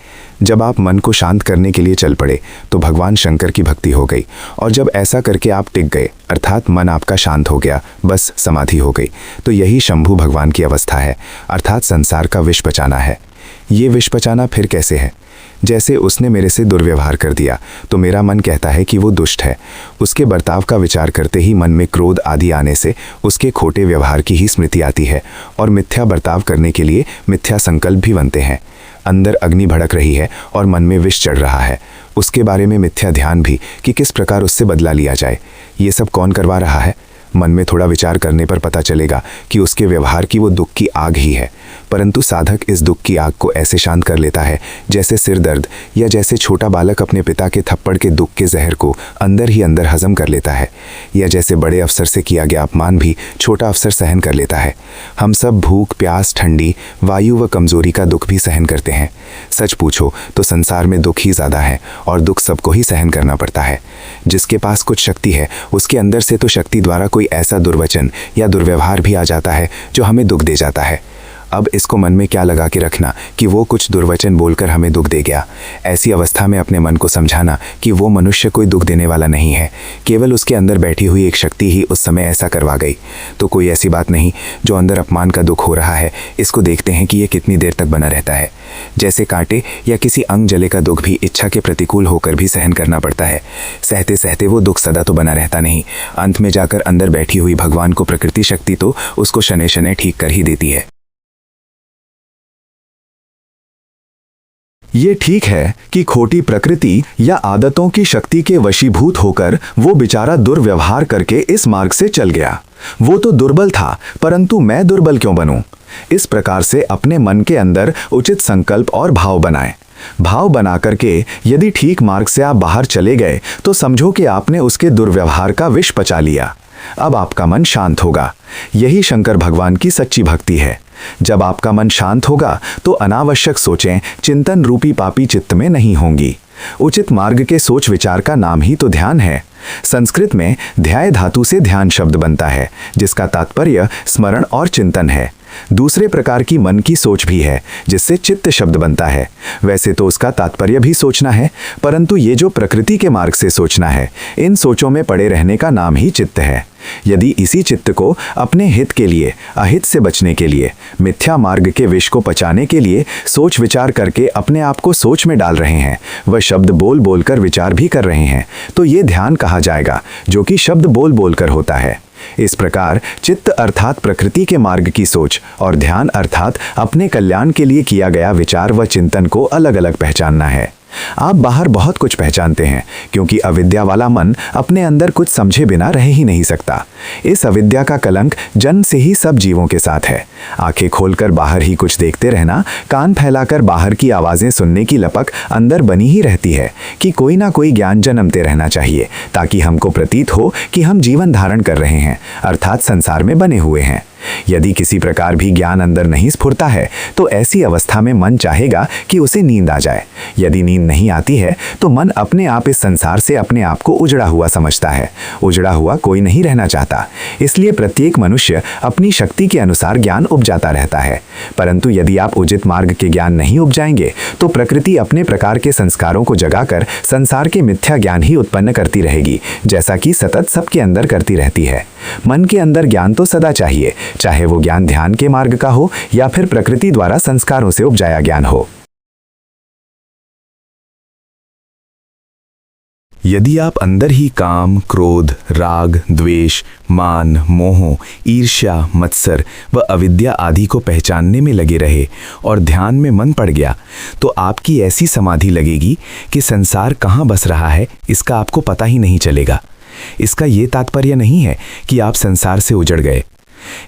जब आप मन को शांत करने के लिए चल पड़े तो भगवान शंकर की भक्ति हो गई, और जब ऐसा करके आप टिक गए, अर्थात मन आपका शांत हो गया, बस समाधि हो गई, तो यही शंभु भगवान की अवस्था है, अर्थात संसार का विष पचाना है। ये विष पचाना फिर कैसे है? जैसे उसने मेरे से दुर्व्यवहार कर दिया तो मेरा मन कहता है कि वो दुष्ट है। उसके बर्ताव का विचार करते ही मन में क्रोध आदि आने से उसके खोटे व्यवहार की ही स्मृति आती है और मिथ्या बर्ताव करने के लिए मिथ्या संकल्प भी बनते हैं। अंदर अग्नि भड़क रही है और मन में विष चढ़ रहा है, उसके बारे में मिथ्या ध्यान भी कि किस प्रकार उससे बदला लिया जाए। ये सब कौन करवा रहा है? मन में थोड़ा विचार करने पर पता चलेगा कि उसके व्यवहार की वो दुख की आग ही है, परंतु साधक इस दुख की आग को ऐसे शांत कर लेता है जैसे सिर दर्द, या जैसे छोटा बालक अपने पिता के थप्पड़ के दुख के जहर को अंदर ही अंदर हजम कर लेता है, या जैसे बड़े अफसर से किया गया अपमान भी छोटा अफसर सहन कर लेता है। हम सब भूख, प्यास, ठंडी, वायु व कमजोरी का दुख भी सहन करते हैं। सच पूछो तो संसार में दुख ही ज़्यादा है और दुख सबको ही सहन करना पड़ता है। जिसके पास कुछ शक्ति है उसके अंदर से तो शक्ति द्वारा कोई ऐसा दुर्वचन या दुर्व्यवहार भी आ जाता है जो हमें दुख दे जाता है। अब इसको मन में क्या लगा के रखना कि वो कुछ दुर्वचन बोलकर हमें दुख दे गया। ऐसी अवस्था में अपने मन को समझाना कि वो मनुष्य कोई दुख देने वाला नहीं है, केवल उसके अंदर बैठी हुई एक शक्ति ही उस समय ऐसा करवा गई। तो कोई ऐसी बात नहीं। जो अंदर अपमान का दुख हो रहा है, इसको देखते हैं कि ये कितनी देर तक बना रहता है। जैसे कांटे या किसी अंग जले का दुख भी इच्छा के प्रतिकूल होकर भी सहन करना पड़ता है। सहते सहते वो दुख सदा तो बना रहता नहीं। अंत में जाकर अंदर बैठी हुई भगवान को प्रकृति शक्ति तो उसको शनै शनै ठीक कर ही देती है। ये ठीक है कि खोटी प्रकृति या आदतों की शक्ति के वशीभूत होकर वो बेचारा दुर्व्यवहार करके इस मार्ग से चल गया। वो तो दुर्बल था, परंतु मैं दुर्बल क्यों बनूं? इस प्रकार से अपने मन के अंदर उचित संकल्प और भाव बनाएं। भाव बना करके यदि ठीक मार्ग से आप बाहर चले गए तो समझो कि आपने उसके दुर्व्यवहार का विष पचा लिया। अब आपका मन शांत होगा। यही शंकर भगवान की सच्ची भक्ति है। जब आपका मन शांत होगा तो अनावश्यक सोचें चिंतन रूपी पापी चित्त में नहीं होंगी। उचित मार्ग के सोच विचार का नाम ही तो ध्यान है। संस्कृत में ध्याय धातु से ध्यान शब्द बनता है, जिसका तात्पर्य स्मरण और चिंतन है। दूसरे प्रकार की मन की सोच भी है, जिससे चित्त शब्द बनता है। वैसे तो उसका तात्पर्य भी सोचना है, परंतु ये जो प्रकृति के मार्ग से सोचना है, इन सोचों में पड़े रहने का नाम ही चित्त है। यदि इसी चित्त को अपने हित के लिए, अहित से बचने के लिए, मिथ्या मार्ग के विष को पचाने के लिए सोच विचार करके अपने आप को सोच में डाल रहे हैं, वह शब्द बोल बोलकर विचार भी कर रहे हैं, तो ये ध्यान कहा जाएगा, जो कि शब्द बोल बोलकर होता है। इस प्रकार चित्त अर्थात प्रकृति के मार्ग की सोच और ध्यान अर्थात अपने कल्याण के लिए किया गया विचार व चिंतन को अलग अलग पहचानना है। आप बाहर बहुत कुछ पहचानते हैं, क्योंकि अविद्या वाला मन अपने अंदर कुछ समझे बिना रह ही नहीं सकता। इस अविद्या का कलंक जन्म से ही सब जीवों के साथ है। आंखें खोलकर बाहर ही कुछ देखते रहना, कान फैलाकर बाहर की आवाजें सुनने की लपक अंदर बनी ही रहती है कि कोई ना कोई ज्ञान जन्मते रहना चाहिए, ताकि हमको प्रतीत हो कि हम जीवन धारण कर रहे हैं, अर्थात संसार में बने हुए हैं। यदि किसी प्रकार भी ज्ञान अंदर नहीं स्फुरता है तो ऐसी अवस्था में मन चाहेगा कि उसे नींद आ जाए। यदि नींद नहीं आती है तो मन अपने आप इस संसार से अपने आप को उजड़ा हुआ समझता है। उजड़ा हुआ कोई नहीं रहना चाहता, इसलिए प्रत्येक मनुष्य अपनी शक्ति के अनुसार ज्ञान उपजाता रहता है। परंतु यदि आप उचित मार्ग के ज्ञान नहीं उपजाएंगे तो प्रकृति अपने प्रकार के संस्कारों को जगाकर संसार के मिथ्या ज्ञान ही उत्पन्न करती रहेगी, जैसा कि सतत सबके अंदर करती रहती है। मन के अंदर ज्ञान तो सदा चाहिए, चाहे वो ज्ञान ध्यान के मार्ग का हो या फिर प्रकृति द्वारा संस्कारों से उपजाया ज्ञान हो। यदि आप अंदर ही काम, क्रोध, राग, द्वेष, मान, मोह, ईर्ष्या, मत्सर व अविद्या आदि को पहचानने में लगे रहे और ध्यान में मन पड़ गया, तो आपकी ऐसी समाधि लगेगी कि संसार कहाँ बस रहा है इसका आपको पता ही नहीं चलेगा। इसका ये तात्पर्य नहीं है कि आप संसार से उजड़ गए।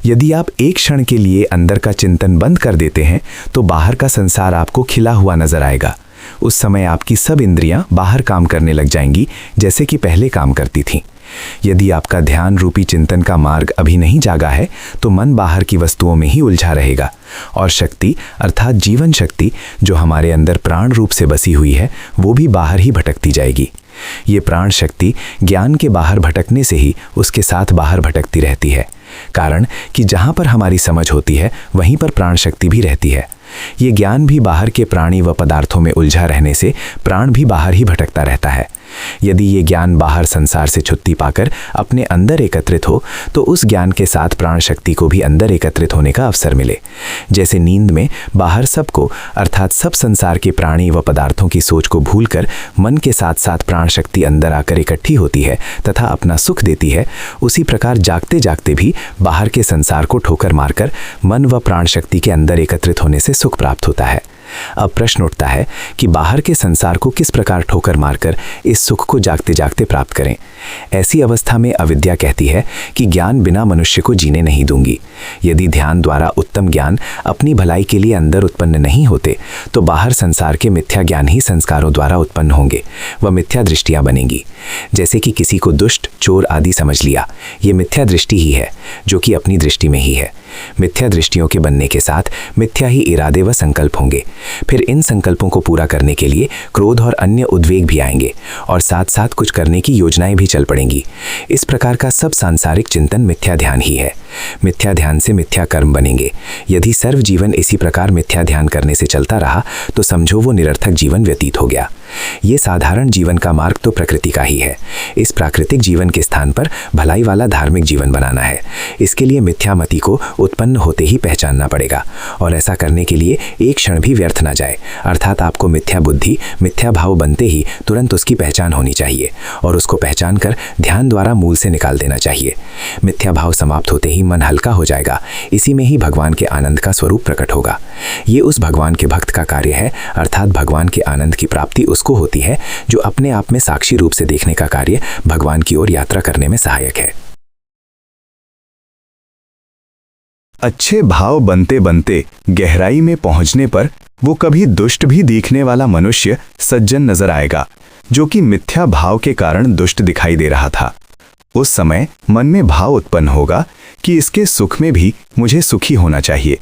यदि आप एक क्षण के लिए अंदर का चिंतन बंद कर देते हैं तो बाहर का संसार आपको खिला हुआ नजर आएगा। उस समय आपकी सब इंद्रियां बाहर काम करने लग जाएंगी, जैसे कि पहले काम करती थीं। यदि आपका ध्यान रूपी चिंतन का मार्ग अभी नहीं जागा है तो मन बाहर की वस्तुओं में ही उलझा रहेगा और शक्ति अर्थात जीवन शक्ति जो हमारे अंदर प्राण रूप से बसी हुई है वो भी बाहर ही भटकती जाएगी। ये प्राण शक्ति ज्ञान के बाहर भटकने से ही उसके साथ बाहर भटकती रहती है, कारण कि जहाँ पर हमारी समझ होती है वहीं पर प्राण शक्ति भी रहती है। ये ज्ञान भी बाहर के प्राणी व पदार्थों में उलझा रहने से प्राण भी बाहर ही भटकता रहता है। यदि ये ज्ञान बाहर संसार से छुट्टी पाकर अपने अंदर एकत्रित हो तो उस ज्ञान के साथ प्राण शक्ति को भी अंदर एकत्रित होने का अवसर मिले। जैसे नींद में बाहर सबको अर्थात सब संसार के प्राणी व पदार्थों की सोच को भूलकर मन के साथ साथ प्राण शक्ति अंदर आकर इकट्ठी होती है तथा अपना सुख देती है, उसी प्रकार जागते जागते भी बाहर के संसार को ठोकर मारकर मन व प्राण शक्ति के अंदर एकत्रित होने से सुख प्राप्त होता है। अब प्रश्न उठता है कि बाहर के संसार को किस प्रकार ठोकर मारकर इस सुख को जागते जागते प्राप्त करें। ऐसी अवस्था में अविद्या कहती है कि ज्ञान बिना मनुष्य को जीने नहीं दूंगी। यदि ध्यान द्वारा उत्तम ज्ञान अपनी भलाई के लिए अंदर उत्पन्न नहीं होते तो बाहर संसार के मिथ्या ज्ञान ही संस्कारों द्वारा उत्पन्न होंगे व मिथ्या दृष्टियां बनेंगी। जैसे कि किसी को दुष्ट, चोर आदि समझ लिया, ये मिथ्या दृष्टि ही है जो कि अपनी दृष्टि में ही है। मिथ्या दृष्टियों के बनने के साथ मिथ्या ही इरादे व संकल्प होंगे, फिर इन संकल्पों को पूरा करने के लिए क्रोध और अन्य उद्वेग भी आएंगे और साथ साथ कुछ करने की योजनाएं भी चल पड़ेंगी। इस प्रकार का सब सांसारिक चिंतन मिथ्या ध्यान ही है। मिथ्या ध्यान से मिथ्या कर्म बनेंगे। यदि सर्व जीवन इसी प्रकार मिथ्या ध्यान करने से चलता रहा तो समझो वो निरर्थक जीवन व्यतीत हो गया। ये साधारण जीवन का मार्ग तो प्रकृति का ही है। इस प्राकृतिक जीवन के स्थान पर भलाई वाला धार्मिक जीवन बनाना है। इसके लिए मिथ्यामति को उत्पन्न होते ही पहचानना पड़ेगा और ऐसा करने के लिए एक क्षण भी व्यर्थ ना जाए, अर्थात आपको मिथ्या बुद्धि, मिथ्या भाव बनते ही तुरंत उसकी पहचान होनी चाहिए और उसको पहचान कर ध्यान द्वारा मूल से निकाल देना चाहिए। मिथ्या भाव समाप्त होते ही मन हल्का हो जाएगा। इसी में ही भगवान के आनंद का स्वरूप प्रकट होगा। ये उस भगवान के भक्त का कार्य है, अर्थात भगवान के आनंद की प्राप्ति उसको होती है जो अपने आप में साक्षी रूप से देखने का कार्य भगवान की ओर यात्रा करने में सहायक है। अच्छे भाव बनते बनते गहराई में पहुंचने पर वो कभी दुष्ट भी दिखने वाला मनुष्य सज्जन नजर आएगा, जो कि मिथ्या भाव के कारण दुष्ट दिखाई दे रहा था। उस समय मन में भाव उत्पन्न होगा कि इसके सुख में भी मुझे सुखी होना चाहिए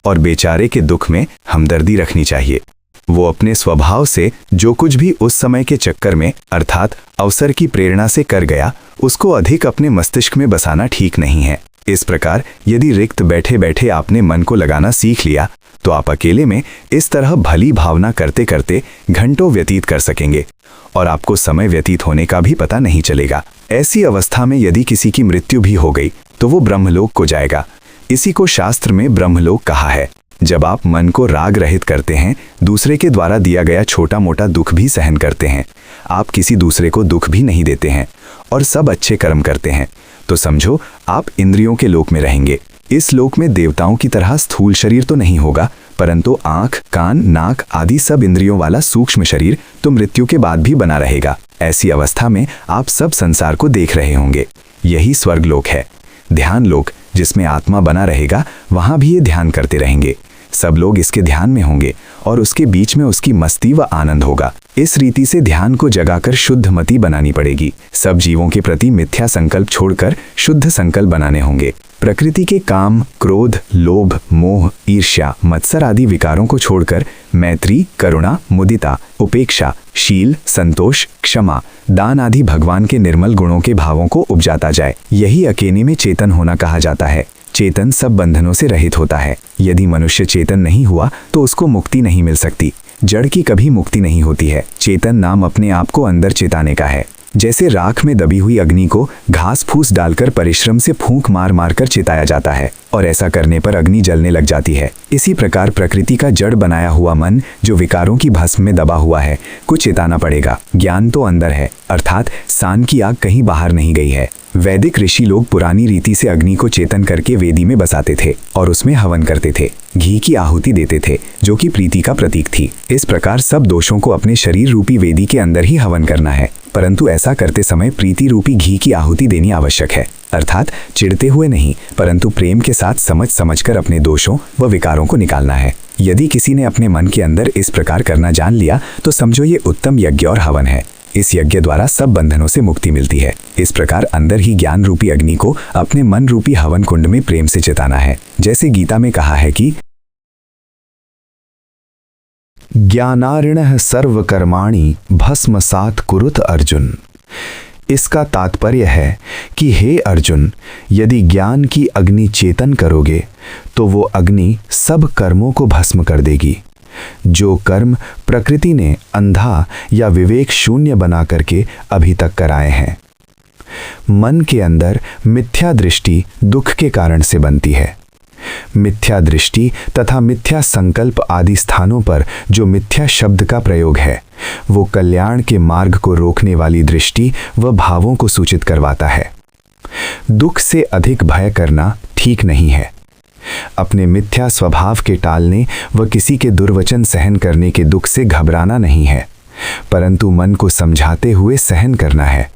और बेचारे के दुख में हमदर्दी रखनी चाहिए। वो अपने स्वभाव से जो कुछ भी उस समय के चक्कर में अर्थात अवसर की प्रेरणा से कर गया, उसको अधिक अपने मस्तिष्क में बसाना ठीक नहीं है। इस प्रकार यदि रिक्त बैठे बैठे आपने मन को लगाना सीख लिया तो आप अकेले में इस तरह भली भावना करते करते घंटों व्यतीत कर सकेंगे और आपको समय व्यतीत होने का भी पता नहीं चलेगा। ऐसी अवस्था में यदि किसी की मृत्यु भी हो गई तो वो ब्रह्मलोक को जाएगा। इसी को शास्त्र में ब्रह्मलोक कहा है। जब आप मन को राग रहित करते हैं, दूसरे के द्वारा दिया गया छोटा मोटा दुख भी सहन करते हैं, आप किसी दूसरे को दुख भी नहीं देते हैं और सब अच्छे कर्म करते हैं, तो समझो आप इंद्रियों के लोक में रहेंगे। इस लोक में देवताओं की तरह स्थूल शरीर तो नहीं होगा, परंतु आंख, कान, नाक आदि सब इंद्रियों वाला सूक्ष्म शरीर तो मृत्यु के बाद भी बना रहेगा। ऐसी अवस्था में आप सब संसार को देख रहे होंगे। यही स्वर्ग लोक है। ध्यान लोक जिसमें आत्मा बना रहेगा, वहां भी ये ध्यान करते रहेंगे। सब लोग इसके ध्यान में होंगे और उसके बीच में उसकी मस्ती व आनंद होगा। इस रीति से ध्यान को जगाकर शुद्ध मति बनानी पड़ेगी। सब जीवों के प्रति मिथ्या संकल्प छोड़कर शुद्ध संकल्प बनाने होंगे। प्रकृति के काम, क्रोध, लोभ, मोह, ईर्ष्या, मत्सर आदि विकारों को छोड़कर मैत्री, करुणा, मुदिता, उपेक्षा, शील, संतोष, क्षमा, दान आदि भगवान के निर्मल गुणों के भावों को उपजाता जाए। यही अकेले में चेतन होना कहा जाता है। चेतन सब बंधनों से रहित होता है। यदि मनुष्य चेतन नहीं हुआ तो उसको मुक्ति नहीं मिल सकती। जड़ की कभी मुक्ति नहीं होती है। चेतन नाम अपने आप को अंदर चेताने का है। जैसे राख में दबी हुई अग्नि को घास फूस डालकर परिश्रम से फूंक मार मार कर चिताया जाता है और ऐसा करने पर अग्नि जलने लग जाती है। इसी प्रकार प्रकृति का जड़ बनाया हुआ मन जो विकारों की भस्म में दबा हुआ है, कुछ चिताना पड़ेगा। ज्ञान तो अंदर है, अर्थात सान की आग कहीं बाहर नहीं गई है। वैदिक ऋषि लोग पुरानी रीति से अग्नि को चेतन करके वेदी में बसाते थे और उसमें हवन करते थे। घी की आहुति देते थे जो कि प्रीति का प्रतीक थी। इस प्रकार सब दोषों को अपने शरीर रूपी वेदी के अंदर ही हवन करना है, परंतु ऐसा करते समय प्रीति रूपी घी की आहुति देनी आवश्यक है, अर्थात चिढ़ते हुए नहीं, परंतु प्रेम के साथ समझ समझकर अपने दोषों व विकारों को निकालना है। यदि किसी ने अपने मन के अंदर इस प्रकार करना जान लिया तो समझो ये उत्तम यज्ञ और हवन है। इस यज्ञ द्वारा सब बंधनों से मुक्ति मिलती है। इस प्रकार अंदर ही ज्ञान रूपी अग्नि को अपने मन रूपी हवन कुंड में प्रेम से चिताना है। जैसे गीता में कहा है कि ज्ञानार्णः सर्वकर्माणि भस्मसात् कुरुत अर्जुन। इसका तात्पर्य है कि हे अर्जुन, यदि ज्ञान की अग्नि चेतन करोगे तो वो अग्नि सब कर्मों को भस्म कर देगी। जो कर्म प्रकृति ने अंधा या विवेक शून्य बना करके अभी तक कराए हैं। मन के अंदर मिथ्या दृष्टि दुख के कारण से बनती है। मिथ्या दृष्टि तथा मिथ्या संकल्प आदि स्थानों पर जो मिथ्या शब्द का प्रयोग है, वो कल्याण के मार्ग को रोकने वाली दृष्टि व भावों को सूचित करवाता है। दुख से अधिक भय करना ठीक नहीं है। अपने मिथ्या स्वभाव के टालने व किसी के दुर्वचन सहन करने के दुख से घबराना नहीं है, परंतु मन को समझाते हुए सहन करना है।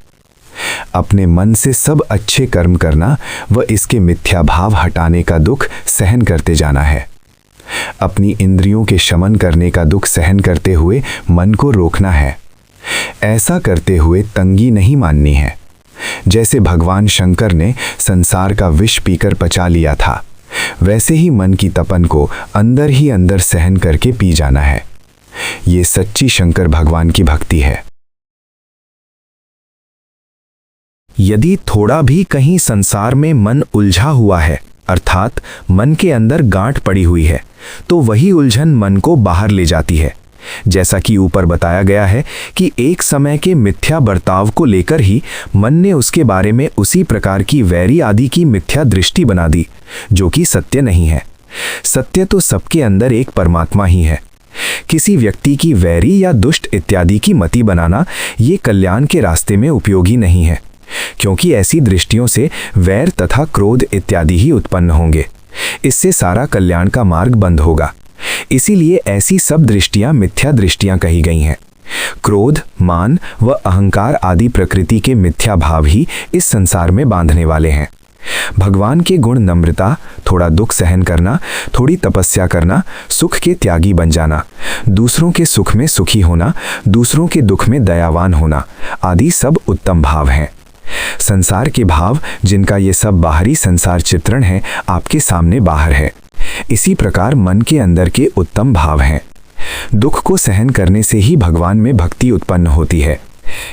अपने मन से सब अच्छे कर्म करना व इसके मिथ्या भाव हटाने का दुख सहन करते जाना है। अपनी इंद्रियों के शमन करने का दुख सहन करते हुए मन को रोकना है। ऐसा करते हुए तंगी नहीं माननी है। जैसे भगवान शंकर ने संसार का विष पीकर पचा लिया था, वैसे ही मन की तपन को अंदर ही अंदर सहन करके पी जाना है। ये सच्ची शंकर भगवान की भक्ति है। यदि थोड़ा भी कहीं संसार में मन उलझा हुआ है, अर्थात मन के अंदर गांठ पड़ी हुई है, तो वही उलझन मन को बाहर ले जाती है। जैसा कि ऊपर बताया गया है कि एक समय के मिथ्या बर्ताव को लेकर ही मन ने उसके बारे में उसी प्रकार की वैरी आदि की मिथ्या दृष्टि बना दी, जो कि सत्य नहीं है। सत्य तो सबके अंदर एक परमात्मा ही है। किसी व्यक्ति की वैरी या दुष्ट इत्यादि की मति बनाना ये कल्याण के रास्ते में उपयोगी नहीं है, क्योंकि ऐसी दृष्टियों से वैर तथा क्रोध इत्यादि ही उत्पन्न होंगे। इससे सारा कल्याण का मार्ग बंद होगा। इसीलिए ऐसी सब दृष्टियां मिथ्या दृष्टियां कही गई हैं। क्रोध, मान व अहंकार आदि प्रकृति के मिथ्या भाव ही इस संसार में बांधने वाले हैं। भगवान के गुण नम्रता, थोड़ा दुख सहन करना, थोड़ी तपस्या करना, सुख के त्यागी बन जाना, दूसरों के सुख में सुखी होना, दूसरों के दुख में दयावान होना आदि सब उत्तम भाव हैं। संसार के भाव, जिनका ये सब बाहरी संसार चित्रण है, आपके सामने बाहर है। इसी प्रकार मन के अंदर के उत्तम भाव हैं। दुख को सहन करने से ही भगवान में भक्ति उत्पन्न होती है।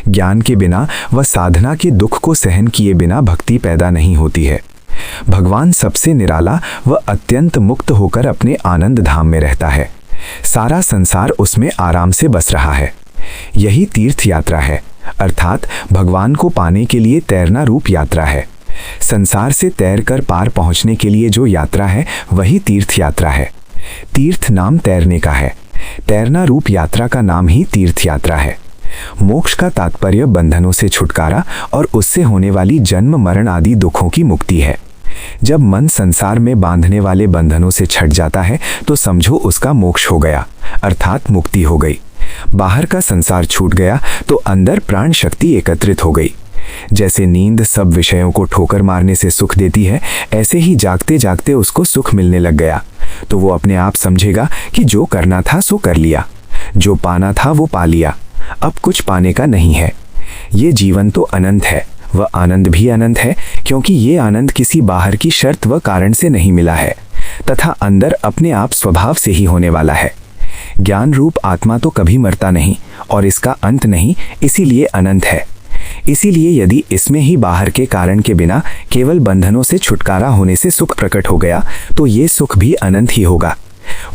ज्ञान के बिना व साधना के दुख को सहन किए बिना भक्ति पैदा नहीं होती है। भगवान सबसे निराला व अत्यंत मुक्त होकर अपने आनंद धाम में रहता है। सारा संसार उसमें आराम से बस रहा है। यही तीर्थ यात्रा है, अर्थात भगवान को पाने के लिए तैरना रूप यात्रा है। संसार से तैरकर पार पहुंचने के लिए जो यात्रा है, वही तीर्थ यात्रा है। तीर्थ नाम तैरने का है, तैरना रूप यात्रा का नाम ही तीर्थ यात्रा है। मोक्ष का तात्पर्य बंधनों से छुटकारा और उससे होने वाली जन्म मरण आदि दुखों की मुक्ति है। जब मन संसार में बांधने वाले बंधनों से छट जाता है, तो समझो उसका मोक्ष हो गया, अर्थात मुक्ति हो गई। बाहर का संसार छूट गया तो अंदर प्राण शक्ति एकत्रित हो गई। जैसे नींद सब विषयों को ठोकर मारने से सुख देती है, ऐसे ही जागते जागते उसको सुख मिलने लग गया। तो वो अपने आप समझेगा कि जो करना था सो कर लिया, जो पाना था वो पा लिया, अब कुछ पाने का नहीं है। ये जीवन तो अनंत है, वह आनंद भी अनंत है, क्योंकि ये आनंद किसी बाहर की शर्त व कारण से नहीं मिला है, तथा अंदर अपने आप स्वभाव से ही होने वाला है। ज्ञान रूप आत्मा तो कभी मरता नहीं और इसका अंत नहीं, इसीलिए अनंत है। इसीलिए यदि इसमें ही बाहर के कारण के बिना केवल बंधनों से छुटकारा होने से सुख प्रकट हो गया, तो ये सुख भी अनंत ही होगा।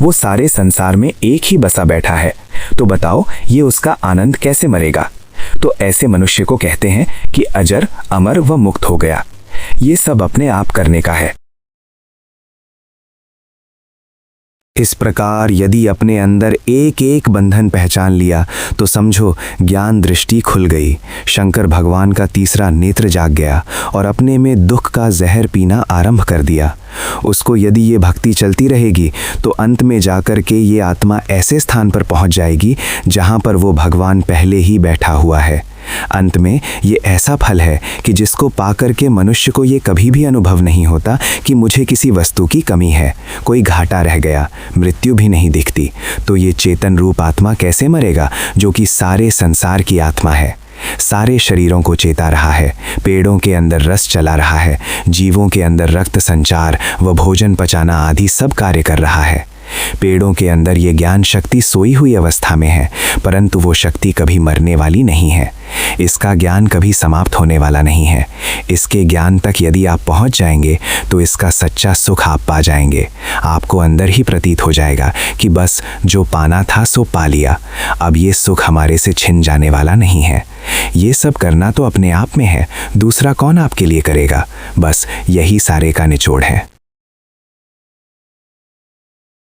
वो सारे संसार में एक ही बसा बैठा है, तो बताओ ये उसका आनंद कैसे मरेगा? तो ऐसे मनुष्य को कहते हैं कि अजर, अमर व मुक्त हो गया। ये सब अपने आप करने का है। इस प्रकार यदि अपने अंदर एक एक बंधन पहचान लिया, तो समझो ज्ञान दृष्टि खुल गई। शंकर भगवान का तीसरा नेत्र जाग गया और अपने में दुख का जहर पीना आरंभ कर दिया। उसको यदि ये भक्ति चलती रहेगी, तो अंत में जाकर के ये आत्मा ऐसे स्थान पर पहुंच जाएगी जहां पर वो भगवान पहले ही बैठा हुआ है। अंत में ये ऐसा फल है कि जिसको पाकर के मनुष्य को ये कभी भी अनुभव नहीं होता कि मुझे किसी वस्तु की कमी है, कोई घाटा रह गया, मृत्यु भी नहीं दिखती। तो ये चेतन रूप आत्मा कैसे मरेगा, जो कि सारे संसार की आत्मा है, सारे शरीरों को चेता रहा है, पेड़ों के अंदर रस चला रहा है, जीवों के अंदर रक्त संचार व भोजन पचाना आदि सब कार्य कर रहा है। पेड़ों के अंदर ये ज्ञान शक्ति सोई हुई अवस्था में है, परंतु वो शक्ति कभी मरने वाली नहीं है। इसका ज्ञान कभी समाप्त होने वाला नहीं है। इसके ज्ञान तक यदि आप पहुंच जाएंगे, तो इसका सच्चा सुख आप पा जाएंगे। आपको अंदर ही प्रतीत हो जाएगा कि बस जो पाना था सो पा लिया, अब ये सुख हमारे से छिन जाने वाला नहीं है। ये सब करना तो अपने आप में है, दूसरा कौन आपके लिए करेगा? बस यही सारे का निचोड़ है।